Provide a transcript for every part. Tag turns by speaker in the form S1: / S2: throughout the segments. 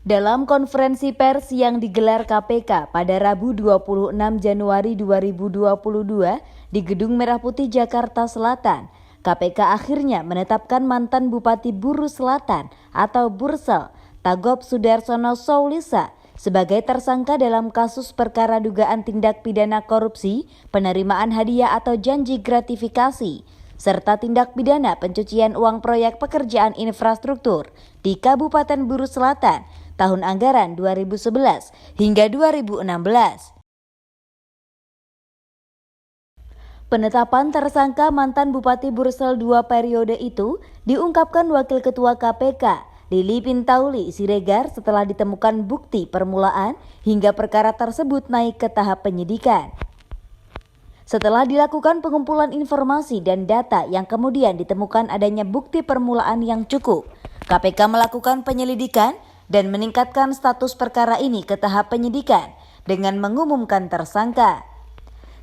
S1: Dalam konferensi pers yang digelar KPK pada Rabu 26 Januari 2022 di Gedung Merah Putih Jakarta Selatan, KPK akhirnya menetapkan mantan Bupati Buru Selatan atau Bursel, Tagop Sudarsono Soulisa sebagai tersangka dalam kasus perkara dugaan tindak pidana korupsi, penerimaan hadiah atau janji gratifikasi, serta tindak pidana pencucian uang proyek pekerjaan infrastruktur di Kabupaten Buru Selatan tahun anggaran 2011 hingga 2016. Penetapan tersangka mantan Bupati Bursel 2 periode itu diungkapkan Wakil Ketua KPK, Lili Pintauli Siregar setelah ditemukan bukti permulaan hingga perkara tersebut naik ke tahap penyidikan. Setelah dilakukan pengumpulan informasi dan data yang kemudian ditemukan adanya bukti permulaan yang cukup, KPK melakukan penyelidikan dan meningkatkan status perkara ini ke tahap penyidikan dengan mengumumkan tersangka.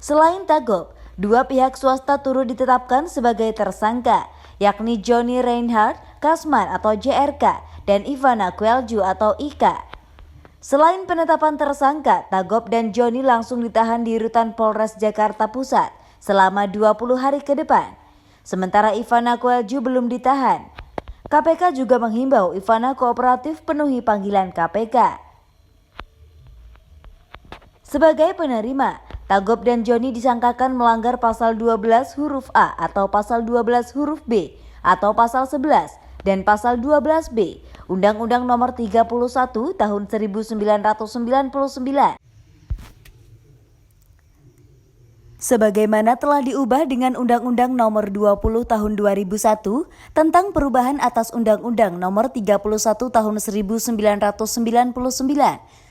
S1: Selain Tagop, dua pihak swasta turut ditetapkan sebagai tersangka, yakni Johnny Reinhardt Kasman atau JRK dan Ivana Kuelju atau Ika. Selain penetapan tersangka, Tagop dan Johnny langsung ditahan di Rutan Polres Jakarta Pusat selama 20 hari ke depan. Sementara Ivana Kuelju belum ditahan. KPK juga menghimbau Ivana kooperatif penuhi panggilan KPK. Sebagai penerima, Tagop dan Johnny disangkakan melanggar pasal 12 huruf A atau pasal 12 huruf B atau pasal 11 dan pasal 12B Undang-Undang Nomor 31 Tahun 1999. Sebagaimana telah diubah dengan Undang-Undang Nomor 20 Tahun 2001 tentang perubahan atas Undang-Undang Nomor 31 Tahun 1999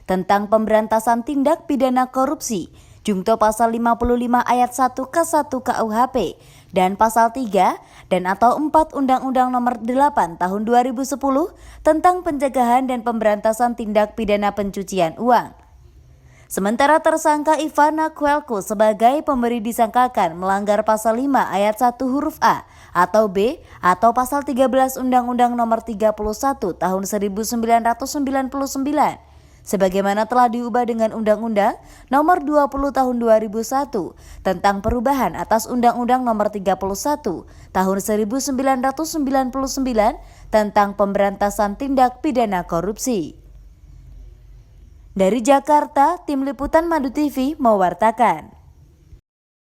S1: tentang pemberantasan tindak pidana korupsi, Jungto Pasal 55 Ayat 1 K1 KUHP dan Pasal 3 dan atau 4 Undang-Undang Nomor 8 Tahun 2010 tentang pencegahan dan pemberantasan tindak pidana pencucian uang. Sementara tersangka Ivana Kuelju sebagai pemberi disangkakan melanggar pasal 5 ayat 1 huruf A atau B atau pasal 13 Undang-Undang Nomor 31 Tahun 1999 sebagaimana telah diubah dengan Undang-Undang Nomor 20 Tahun 2001 tentang perubahan atas Undang-Undang Nomor 31 Tahun 1999 tentang pemberantasan tindak pidana korupsi. Dari Jakarta, Tim Liputan Madu TV mewartakan.